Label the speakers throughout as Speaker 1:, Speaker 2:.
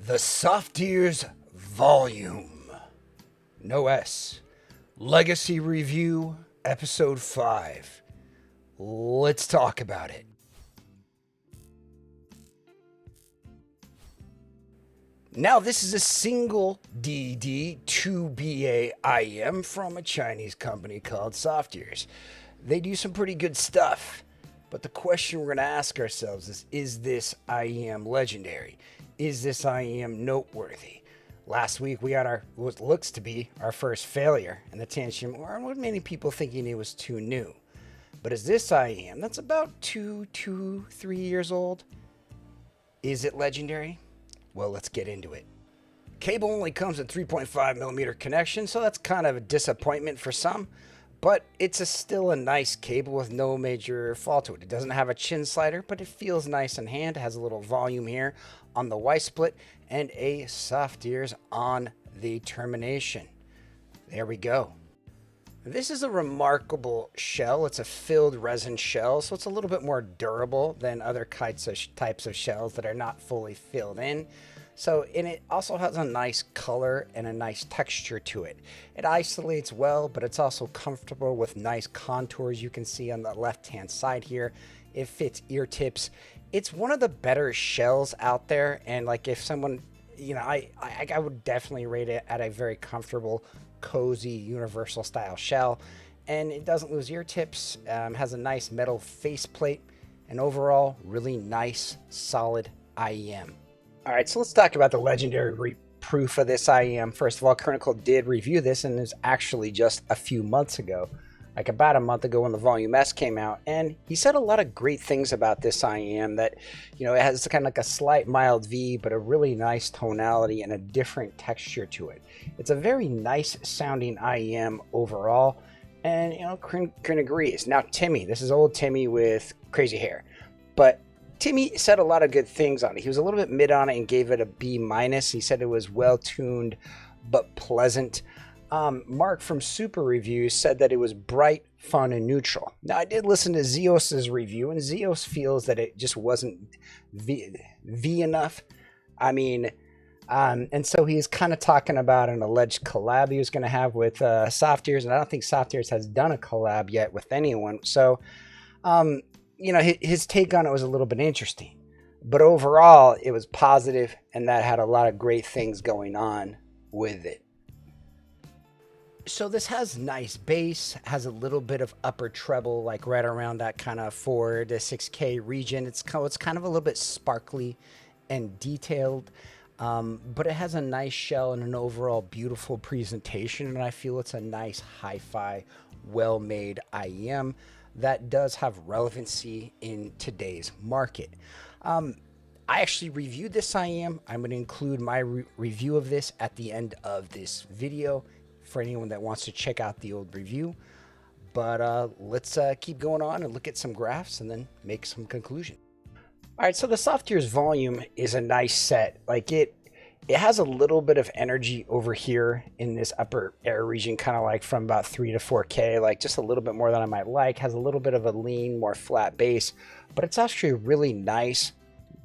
Speaker 1: The Softears Volume. No S. Legacy Review, Episode 5. Let's talk about it. Now, this is a single DD 2BA IM from a Chinese company called Softears. They do some pretty good stuff. But the question we're going to ask ourselves is this IM legendary? Is this IM noteworthy? Last week we got what looks to be our first failure in the Tantium, or what many people thinking it was too new. But is this IM, that's about 3 years old, is it legendary? Well, let's get into it. Cable only comes with 3.5 millimeter connection, so that's kind of a disappointment for some. But it's still a nice cable with no major fault to it. It doesn't have a chin slider, but it feels nice in hand. It has a little volume here on the Y split and a Softears on the termination. There we go. This is a remarkable shell. It's a filled resin shell, so it's a little bit more durable than other types of shells that are not fully filled in. And it also has a nice color and a nice texture to it. It isolates well, but it's also comfortable with nice contours you can see on the left-hand side here. It fits ear tips. It's one of the better shells out there, and like if someone, I would definitely rate it at a very comfortable, cozy, universal style shell. And it doesn't lose ear tips, has a nice metal faceplate, and overall, really nice, solid IEM. All right, so let's talk about the legendary proof of this IEM. First of all, Critical did review this, and it was actually just a few months ago, like about a month ago when the Volume S came out. And he said a lot of great things about this IEM, that, it has kind of like a slight mild V, but a really nice tonality and a different texture to it. It's a very nice sounding IEM overall. And, Krin agrees. Now, Timmy, this is old Timmy with crazy hair, but Timmy said a lot of good things on it. He was a little bit mid on it and gave it a B-. He said it was well-tuned but pleasant. Mark from Super Reviews said that it was bright, fun, and neutral. Now, I did listen to Zeos's review, and Zeos feels that it just wasn't V enough. And so he's kind of talking about an alleged collab he was going to have with Softears, and I don't think Softears has done a collab yet with anyone. So, his take on it was a little bit interesting, but overall it was positive, and that had a lot of great things going on with it. So this has nice bass, has a little bit of upper treble, like right around that kind of 4 to 6K region. It's kind of a little bit sparkly and detailed, but it has a nice shell and an overall beautiful presentation, and I feel it's a nice hi-fi, well-made IEM that does have relevancy in today's market. I actually reviewed this IEM. I'm going to include my review of this at the end of this video for anyone that wants to check out the old review. But let's keep going on and look at some graphs and then make some conclusion. All right, so the Softears Volume is a nice set. Like it has a little bit of energy over here in this upper air region, kind of like from about 3 to 4K, like just a little bit more than I might like. Has a little bit of a lean, more flat bass, but it's actually a really nice,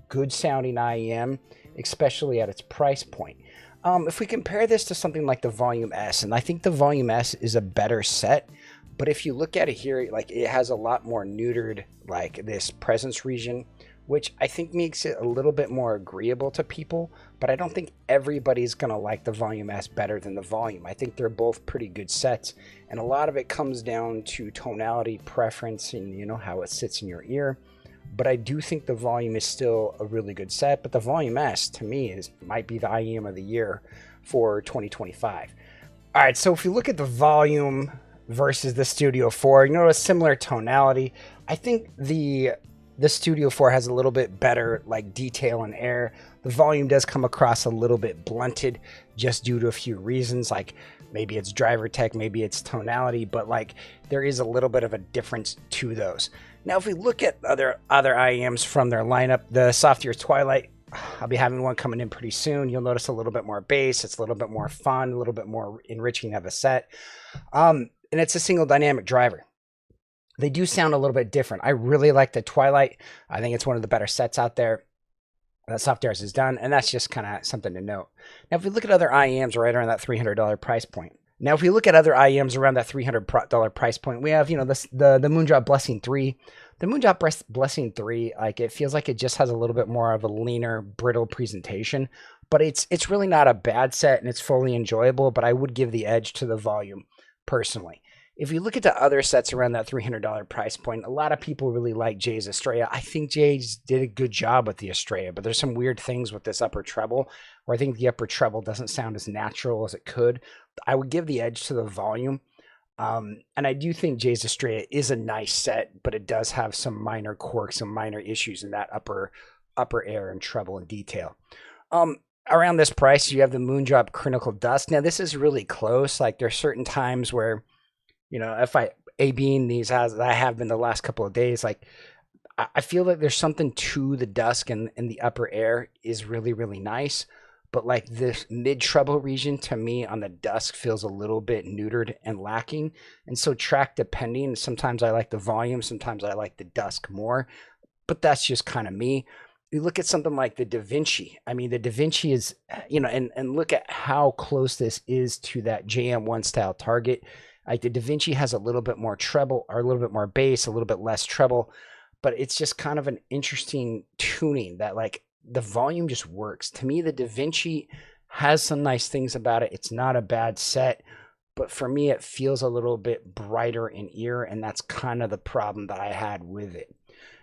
Speaker 1: good sounding IEM, especially at its price point. If we compare this to something like the Volume S, and I think the Volume S is a better set, but if you look at it here, like it has a lot more neutered, like this presence region, which I think makes it a little bit more agreeable to people, but I don't think everybody's going to like the Volume S better than the Volume. I think they're both pretty good sets, and a lot of it comes down to tonality, preference, and how it sits in your ear. But I do think the Volume is still a really good set, but the Volume S, to me, might be the IEM of the year for 2025. All right, so if you look at the Volume versus the Studio 4, a similar tonality. I think the Studio 4 has a little bit better like detail and air. The Volume does come across a little bit blunted just due to a few reasons, like maybe it's driver tech, maybe it's tonality, but like there is a little bit of a difference to those. Now, if we look at other IEMs from their lineup, the Softears Twilight, I'll be having one coming in pretty soon. You'll notice a little bit more bass. It's a little bit more fun, a little bit more enriching of a set. And it's a single dynamic driver. They do sound a little bit different. I really like the Twilight. I think it's one of the better sets out there. that Softears has done, and that's just kind of something to note. Now, if we look at other IEMs right around that $300 price point, now if we look at other IEMs around that $300 price point, we have the Moondrop Blessing 3. The Moondrop Blessing 3, like it feels like it just has a little bit more of a leaner, brittle presentation, but it's really not a bad set and it's fully enjoyable. But I would give the edge to the volume personally. If you look at the other sets around that $300 price point, a lot of people really like Jay's Estrella. I think Jay's did a good job with the Estrella, but there's some weird things with this upper treble where I think the upper treble doesn't sound as natural as it could. I would give the edge to the volume. And I do think Jay's Estrella is a nice set, but it does have some minor quirks, some minor issues in that upper air and treble and detail. Around this price, you have the Moondrop Clinical Dust. Now, this is really close. Like, there's certain times where, if I A-Bing these as I have been the last couple of days, like, I feel like there's something to the dusk and the upper air is really, really nice. But like this mid-treble region to me on the dusk feels a little bit neutered and lacking. And so track depending, sometimes I like the volume, sometimes I like the dusk more. But that's just kind of me. You look at something like the Da Vinci. I mean, the Da Vinci is, and look at how close this is to that JM1 style target. Like the Da Vinci has a little bit more treble or a little bit more bass, a little bit less treble. But it's just kind of an interesting tuning that like, the volume just works. To me, the Da Vinci has some nice things about it. It's not a bad set, but for me, it feels a little bit brighter in ear, and that's kind of the problem that I had with it.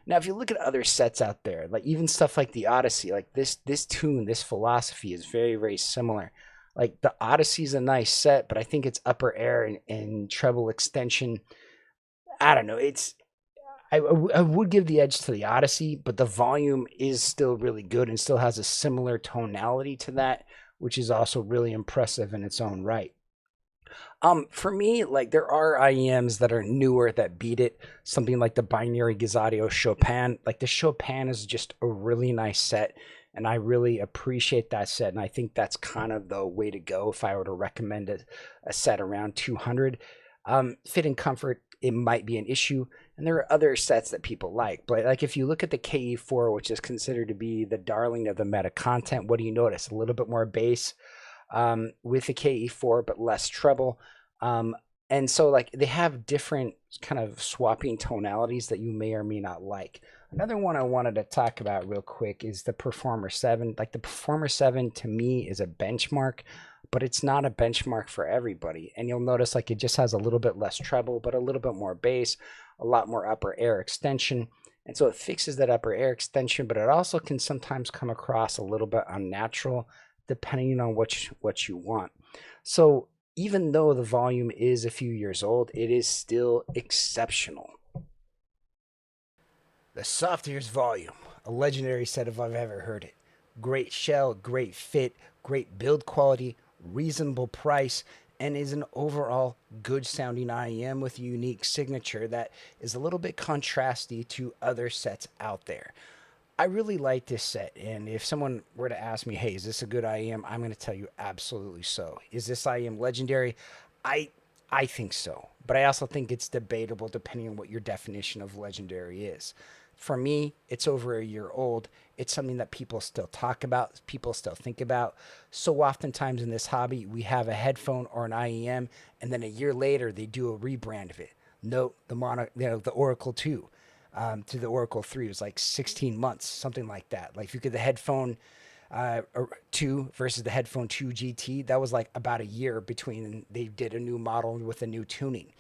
Speaker 1: Now, if you look at other sets out there, like even stuff like the Odyssey, like this tune, this philosophy is very, very similar. Like the Odyssey is a nice set, but I think it's upper air and treble extension. I don't know. I would give the edge to the Odyssey, but the volume is still really good and still has a similar tonality to that, which is also really impressive in its own right. For me, like there are IEMs that are newer that beat it. Something like the Binary Gazzadio Chopin. Like the Chopin is just a really nice set, and I really appreciate that set. And I think that's kind of the way to go if I were to recommend a set around 200. Fit and comfort, it might be an issue. And there are other sets that people like. But like if you look at the KE4, which is considered to be the darling of the meta content, what do you notice? A little bit more bass with the KE4, but less treble. And so like they have different kind of swapping tonalities that you may or may not like. Another one I wanted to talk about real quick is the Performer 7. Like the Performer 7 to me is a benchmark, but it's not a benchmark for everybody. And you'll notice like it just has a little bit less treble, but a little bit more bass, a lot more upper air extension. And so it fixes that upper air extension, but it also can sometimes come across a little bit unnatural depending on what you want. So even though the volume is a few years old, it is still exceptional. The Softears volume, a legendary set if I've ever heard it. Great shell, great fit, great build quality, reasonable price, and is an overall good sounding IEM with a unique signature that is a little bit contrasty to other sets out there. I really like this set, and if someone were to ask me, hey, is this a good IEM? I'm going to tell you absolutely so. Is this IEM legendary? I think so, but I also think it's debatable depending on what your definition of legendary is. For me, it's over a year old. It's something that people still talk about, people still think about. So oftentimes in this hobby, we have a headphone or an IEM, and then a year later, they do a rebrand of it. Note the Oracle 2 to the Oracle 3. It was like 16 months, something like that. Like if you get the headphone 2 versus the headphone 2 GT, that was like about a year between they did a new model with a new tuning.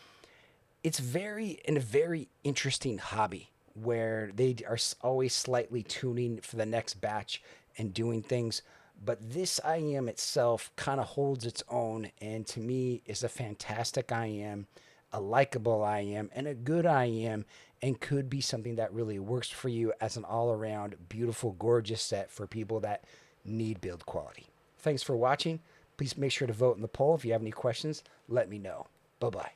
Speaker 1: It's a very interesting hobby, where they are always slightly tuning for the next batch and doing things. But this IEM itself kind of holds its own, and to me is a fantastic IEM, a likable IEM, and a good IEM, and could be something that really works for you as an all-around beautiful, gorgeous set for people that need build quality. Thanks for watching. Please make sure to vote in the poll. If you have any questions, let me know. Bye-bye.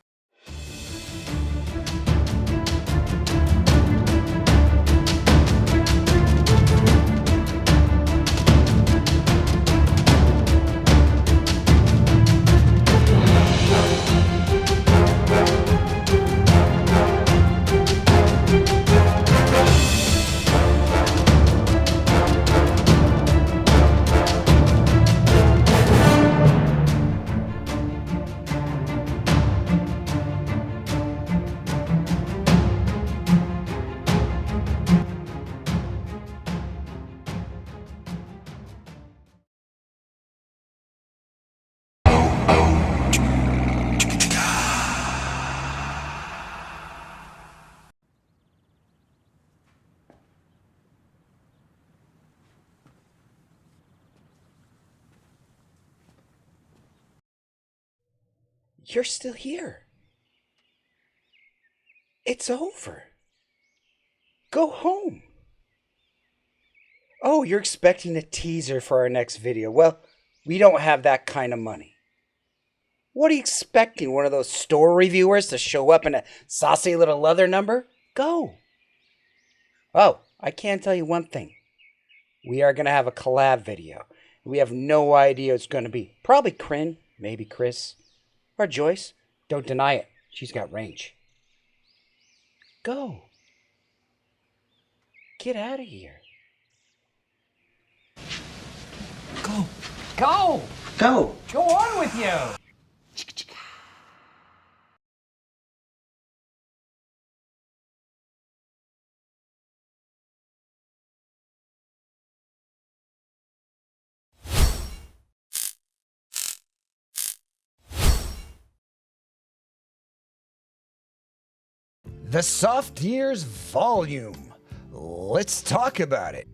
Speaker 1: You're still here. It's over. Go home. Oh, you're expecting a teaser for our next video. Well, we don't have that kind of money. What are you expecting? One of those store reviewers to show up in a saucy little leather number? Go. Oh, I can tell you one thing. We are going to have a collab video. We have no idea what it's going to be. Probably Kryn, maybe Chris, or Joyce. Don't deny it. She's got range. Go. Get out of here. Go.
Speaker 2: Go!
Speaker 1: Go.
Speaker 2: Go on with you!
Speaker 1: The Softears volume. Let's talk about it.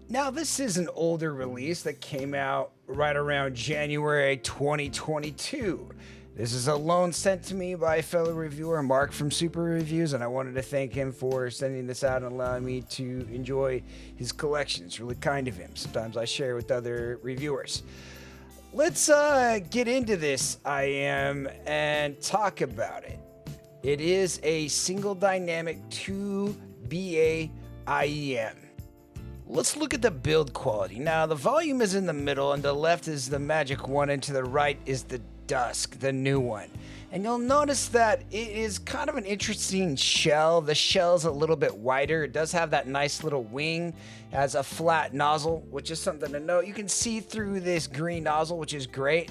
Speaker 1: Now, this is an older release that came out right around January 2022. This is a loan sent to me by a fellow reviewer, Mark from Super Reviews, and I wanted to thank him for sending this out and allowing me to enjoy his collection. It's really kind of him. Sometimes I share with other reviewers. Let's get into this IM and talk about it. It is a single dynamic 2BA IEM. Let's look at the build quality. Now, the volume is in the middle, and to the left is the Magic one, and to the right is the Dusk, the new one. And you'll notice that it is kind of an interesting shell. The shell's a little bit wider. It does have that nice little wing. It has a flat nozzle, which is something to note. You can see through this green nozzle, which is great.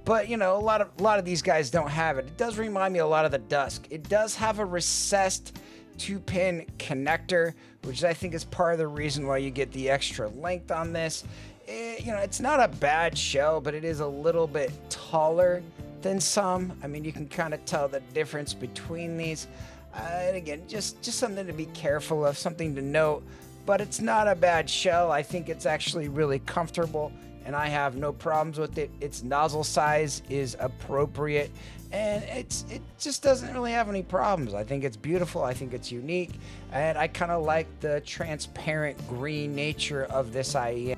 Speaker 1: But, you know, a lot of these guys don't have it. It does remind me a lot of the Dusk. It does have a recessed 2-pin connector, which I think is part of the reason why you get the extra length on this. You know, it's not a bad shell, but it is a little bit taller than some. I mean, you can kind of tell the difference between these. And again, just something to be careful of, something to note. But it's not a bad shell. I think it's actually really comfortable, and I have no problems with it. Its nozzle size is appropriate, and it just doesn't really have any problems. I think it's beautiful. I think it's unique, and I kind of like the transparent green nature of this IEM.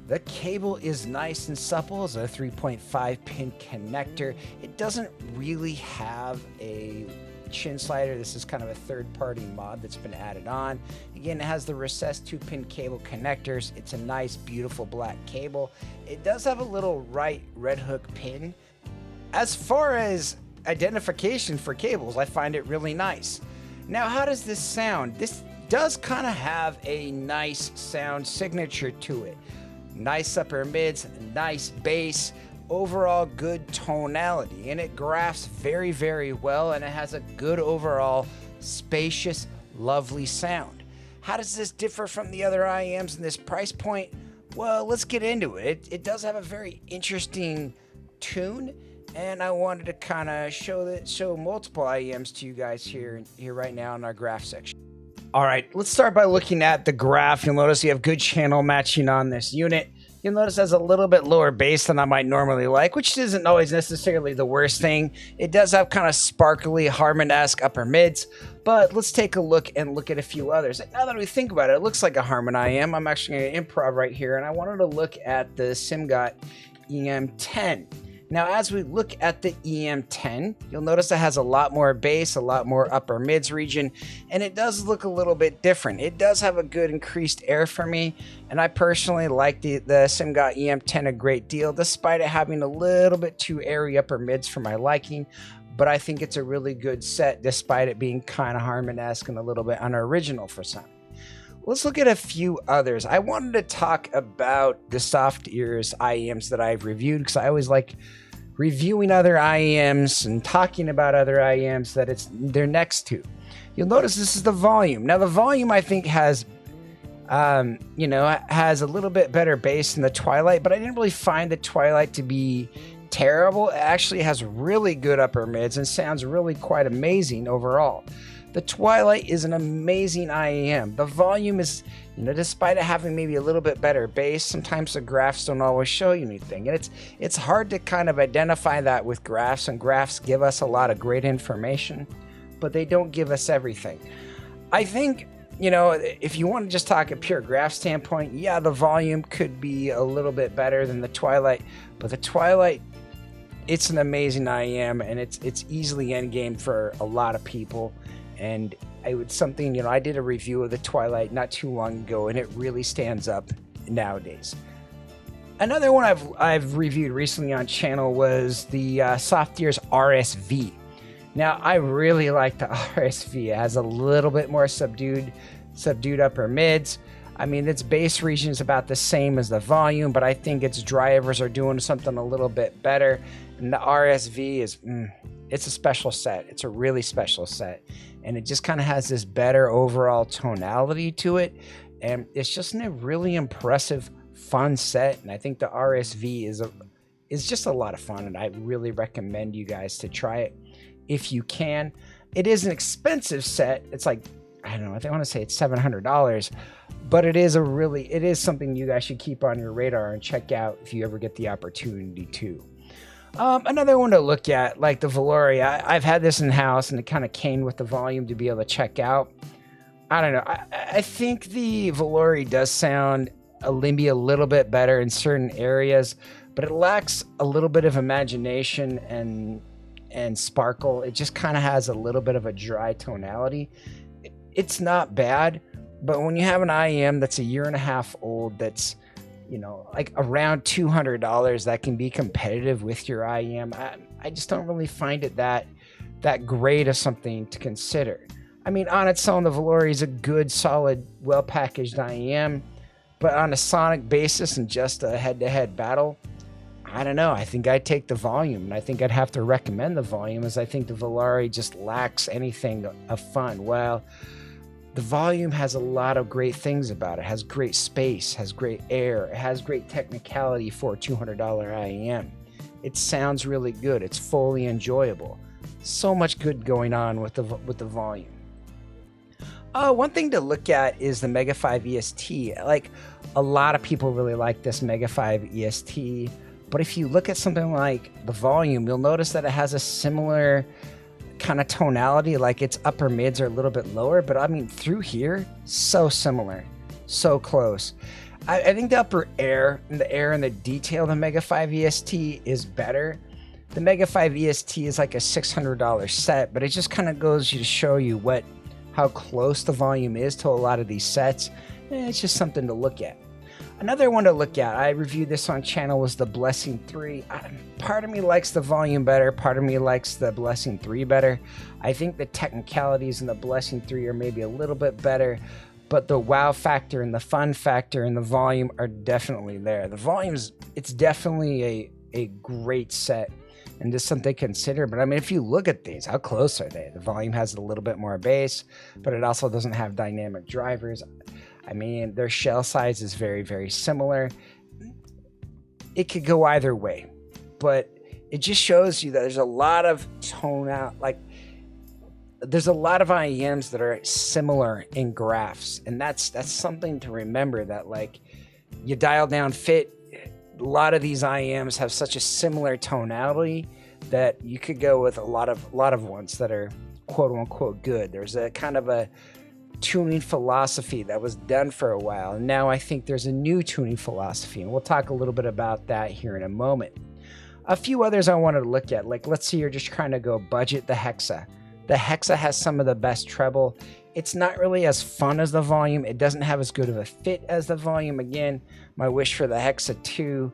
Speaker 1: The cable is nice and supple. It's a 3.5 pin connector. It doesn't really have a chin slider. This is kind of a third-party mod that's been added on. Again, it has the recessed 2-pin cable connectors. It's a nice, beautiful black cable. It does have a little right red hook pin. As far as identification for cables, I find it really nice. Now, how does this sound? This does kind of have a nice sound signature to it. Nice upper mids, nice bass, overall good tonality, and it graphs very, very well, and it has a good overall spacious, lovely sound. How does this differ from the other IEMs in this price point? Well, let's get into it. It does have a very interesting tune, and I wanted to kind of show multiple IEMs to you guys here right now in our graph section. All right, let's start by looking at the graph. You'll notice you have good channel matching on this unit. You'll notice it has a little bit lower bass than I might normally like, which isn't always necessarily the worst thing. It does have kind of sparkly, Harmon-esque upper mids, but let's take a look at a few others. Now that we think about it, it looks like a Harmon IM. I'm actually going to improv right here, and I wanted to look at the SimGot EM10. Now, as we look at the EM10, you'll notice it has a lot more bass, a lot more upper mids region, and it does look a little bit different. It does have a good increased air for me, and I personally like the SimGot EM10 a great deal, despite it having a little bit too airy upper mids for my liking. But I think it's a really good set, despite it being kind of Harmon-esque and a little bit unoriginal for some. Let's look at a few others. I wanted to talk about the Softears IEMs that I've reviewed, because I always like reviewing other IEMs and talking about other IEMs that they're next to. You'll notice this is the volume. Now, the volume I think has, has a little bit better bass than the Twilight, but I didn't really find the Twilight to be terrible. It actually has really good upper mids and sounds really quite amazing overall.
Speaker 3: The Twilight is an amazing IEM. The volume is, despite it having maybe a little bit better bass, sometimes the graphs don't always show you anything. And it's hard to kind of identify that with graphs, and graphs give us a lot of great information, but they don't give us everything. I think, if you want to just talk a pure graph standpoint, yeah, the volume could be a little bit better than the Twilight, but the Twilight, it's an amazing IEM, and it's easily endgame for a lot of people. And I did a review of the Twilight not too long ago, and it really stands up nowadays. Another one I've reviewed recently on channel was the Softears RSV. Now, I really like the RSV. It has a little bit more subdued upper mids. I mean, its bass region is about the same as the volume, but I think its drivers are doing something a little bit better. And the RSV it's a special set. It's a really special set. And it just kind of has this better overall tonality to it. And it's just a really impressive, fun set. And I think the RSV is just a lot of fun. And I really recommend you guys to try it if you can. It is an expensive set. It's like, I don't know, I want to say it's $700. But it is something you guys should keep on your radar and check out if you ever get the opportunity to. Another one to look at, like the Valori. I've had this in house, and it kind of came with the volume to be able to check out. I don't know. I think the Valori does sound maybe a little bit better in certain areas, but it lacks a little bit of imagination and sparkle. It just kind of has a little bit of a dry tonality. It's not bad, but when you have an IEM that's a year and a half old, that's like around $200, that can be competitive with your IEM. I just don't really find it that great of something to consider. I mean, on its own, the Valori is a good, solid, well-packaged IEM, but on a sonic basis and just a head-to-head battle, I don't know. I think I'd take the volume, and I think I'd have to recommend the volume, as I think the Valori just lacks anything of fun. Well, the volume has a lot of great things about it. It has great space, has great air, it has great technicality for a $200 IEM. It sounds really good. It's fully enjoyable. So much good going on with the volume. One thing to look at is the Mega 5 EST. Like, a lot of people really like this Mega 5 EST, but if you look at something like the volume, you'll notice that it has a similar kind of tonality, like its upper mids are a little bit lower, but I mean, through here, so similar, so close. I think the upper air and the detail of the Mega 5 EST is better. The Mega 5 EST is like a $600 set, but it just kind of goes to show you how close the volume is to a lot of these sets. It's just something to look at. Another one to look at, I reviewed this on channel, was the Blessing 3. Part of me likes the volume better, part of me likes the Blessing 3 better. I think the technicalities in the Blessing 3 are maybe a little bit better, but the wow factor and the fun factor and the volume are definitely there. The volume's, it's definitely a great set and just something to consider. But I mean, if you look at these, how close are they? The volume has a little bit more bass, but it also doesn't have dynamic drivers. I mean, their shell size is very, very similar. It could go either way, but it just shows you that there's a lot of tone out, like there's a lot of IEMs that are similar in graphs. And that's something to remember, that like you dial down fit, a lot of these IEMs have such a similar tonality that you could go with a lot of ones that are quote unquote good. There's a kind of a tuning philosophy that was done for a while, and now I think there's a new tuning philosophy, and we'll talk a little bit about that here in a moment. A few others I wanted to look at, like let's say you're just trying to go budget the Hexa. The Hexa has some of the best treble. It's not really as fun as the volume. It doesn't have as good of a fit as the volume. Again, my wish for the Hexa 2,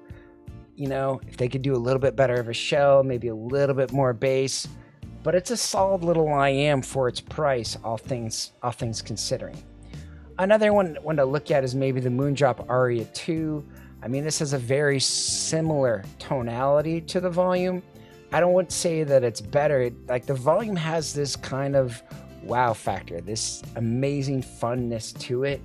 Speaker 3: if they could do a little bit better of a shell, maybe a little bit more bass, but it's a solid little IEM for its price, all things considering. Another one to look at is maybe the Moondrop Aria 2. I mean, this has a very similar tonality to the volume. I don't want to say that it's better. Like the volume has this kind of wow factor, this amazing funness to it,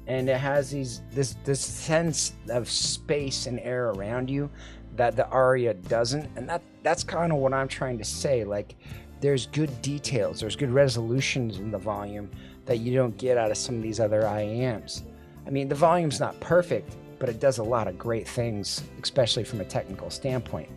Speaker 3: and it has this sense of space and air around you that the Aria doesn't, and that's kind of what I'm trying to say. Like, there's good details, there's good resolutions in the volume that you don't get out of some of these other IAMs. I mean, the volume's not perfect, but it does a lot of great things, especially from a technical standpoint.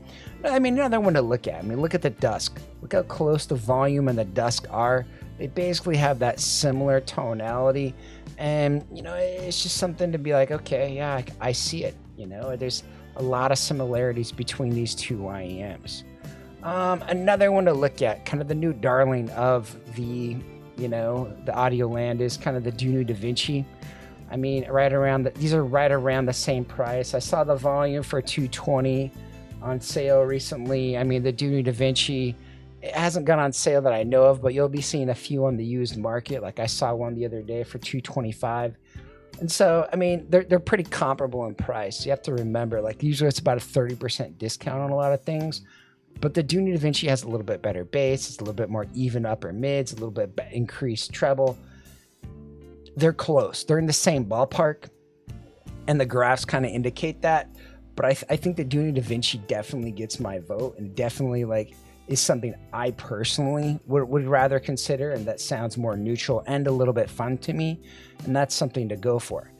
Speaker 3: I mean, another one to look at. I mean, look at the dusk. Look how close the volume and the dusk are. They basically have that similar tonality. And, you know, it's just something to be like, okay, yeah, I see it. You know, there's a lot of similarities between these two IEMs. Another one to look at, kind of the new darling of the, you know, the audio land is kind of the Dunu DaVinci. I mean, these are right around the same price. I saw the volume for $220 on sale recently. I mean, the Dunu DaVinci, it hasn't gone on sale that I know of, but you'll be seeing a few on the used market. Like I saw one the other day for $225. And so, I mean, they're pretty comparable in price. You have to remember, like usually it's about a 30% discount on a lot of things. But the Dunu DaVinci has a little bit better bass. It's a little bit more even upper mids, a little bit increased treble. They're close. They're in the same ballpark. And the graphs kind of indicate that. But I think the Dunu DaVinci definitely gets my vote and definitely like is something I personally would rather consider. And that sounds more neutral and a little bit fun to me. And that's something to go for.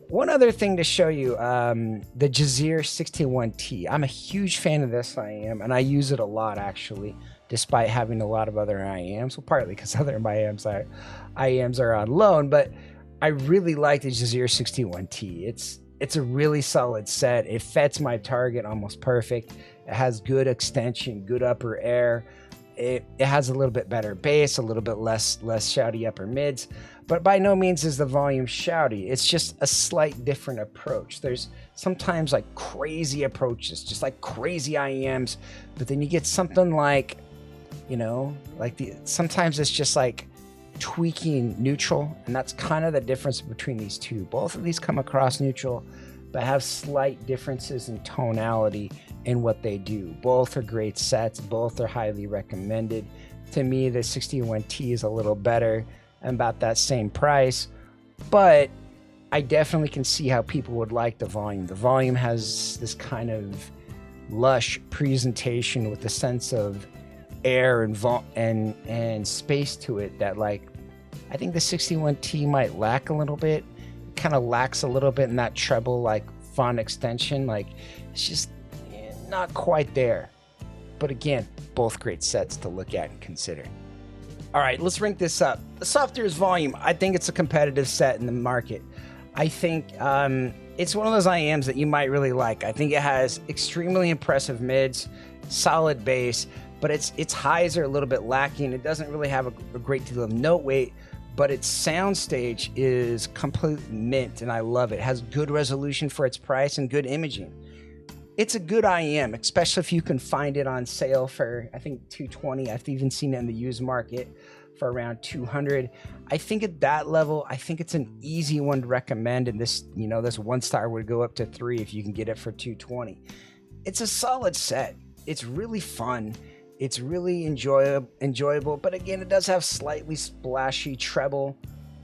Speaker 3: One other thing to show you, the Jazeer 61T. I'm a huge fan of this IAM, and I use it a lot, actually, despite having a lot of other IAMs. Well, partly because other IAMs are on loan, but I really like the Jazeer 61T. It's a really solid set. It fits my target almost perfect. It has good extension, good upper air. It has a little bit better bass, a little bit less shouty upper mids, but by no means is the volume shouty. It's just a slight different approach. There's sometimes like crazy approaches, just like crazy IEMs, but then you get something like, you know, sometimes it's just like tweaking neutral, and that's kind of the difference between these two. Both of these come across neutral, but have slight differences in tonality in what they do. Both are great sets. Both are highly recommended. To me, the 61T is a little better and about that same price, but I definitely can see how people would like the volume. The volume has this kind of lush presentation with a sense of air and space to it that, like, I think the 61T might lack a little bit. It kind of lacks a little bit in that treble, like, fun extension. Like, it's just not quite there. But again, both great sets to look at and consider. All right, let's rank this up. The Softears volume, I think it's a competitive set in the market. I think it's one of those IAMs that you might really like. I think it has extremely impressive mids, solid bass, but its highs are a little bit lacking. It doesn't really have a great deal of note weight, but its soundstage is completely mint, and I love it. It has good resolution for its price and good imaging. It's a good IEM, especially if you can find it on sale for, I think, $220. I've even seen it in the used market for around $200. I think at that level, I think it's an easy one to recommend, and this 1-star would go up to 3 if you can get it for $220. It's a solid set. It's really fun. It's really enjoyable, but again, it does have slightly splashy treble,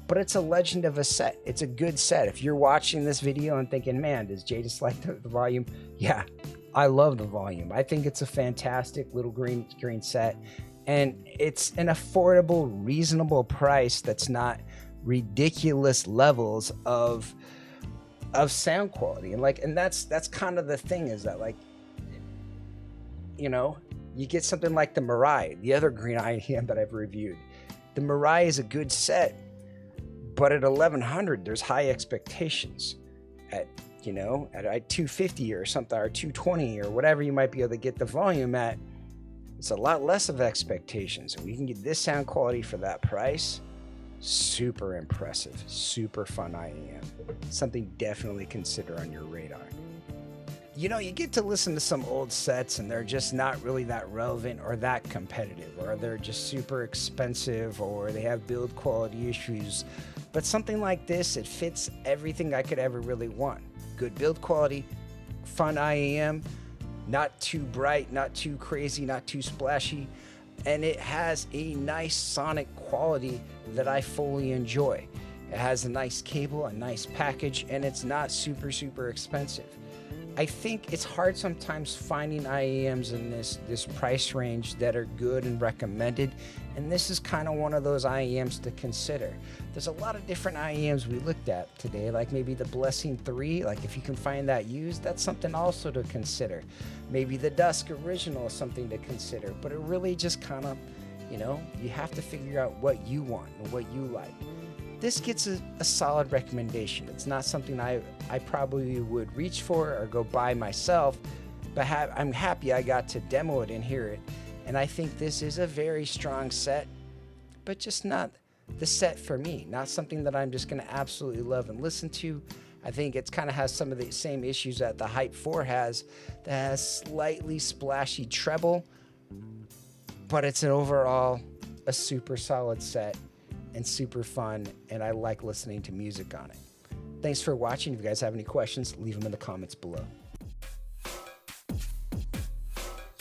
Speaker 3: but it's a legend of a set. It's a good set. If you're watching this video and thinking, man, does Jay just like the volume? Yeah, I love the volume. I think it's a fantastic little green set, and it's an affordable, reasonable price that's not ridiculous levels of sound quality. And that's kind of the thing, is that, like, you know, you get something like the Mirai, the other green IEM that I've reviewed. The Mirai is a good set, but at $1,100, there's high expectations. At $250 or something, or $220 or whatever you might be able to get the volume at, it's a lot less of expectations. We can get this sound quality for that price. Super impressive, super fun IEM. Something definitely consider on your radar. You know, you get to listen to some old sets and they're just not really that relevant or that competitive, or they're just super expensive, or they have build quality issues. But something like this, it fits everything I could ever really want. Good build quality, fun IEM, not too bright, not too crazy, not too splashy, and it has a nice sonic quality that I fully enjoy. It has a nice cable, a nice package, and it's not super, super expensive. I think it's hard sometimes finding IEMs in this price range that are good and recommended, and this is kind of one of those IEMs to consider. There's a lot of different IEMs we looked at today, like maybe the Blessing 3, like if you can find that used, that's something also to consider. Maybe the Dusk Original is something to consider, but it really just kind of, you have to figure out what you want and what you like. This gets a solid recommendation. It's not something I probably would reach for or go buy myself, but I'm happy I got to demo it and hear it. And I think this is a very strong set, but just not the set for me. Not something that I'm just going to absolutely love and listen to. I think it kind of has some of the same issues that the Hype 4 has, that has slightly splashy treble, but it's an overall a super solid set and super fun, and I like listening to music on it. Thanks for watching. If you guys have any questions, leave them in the comments below.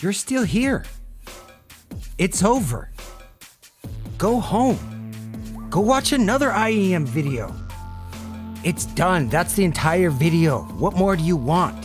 Speaker 4: You're still here. It's over. Go home. Go watch another IEM video. It's done. That's the entire video. What more do you want?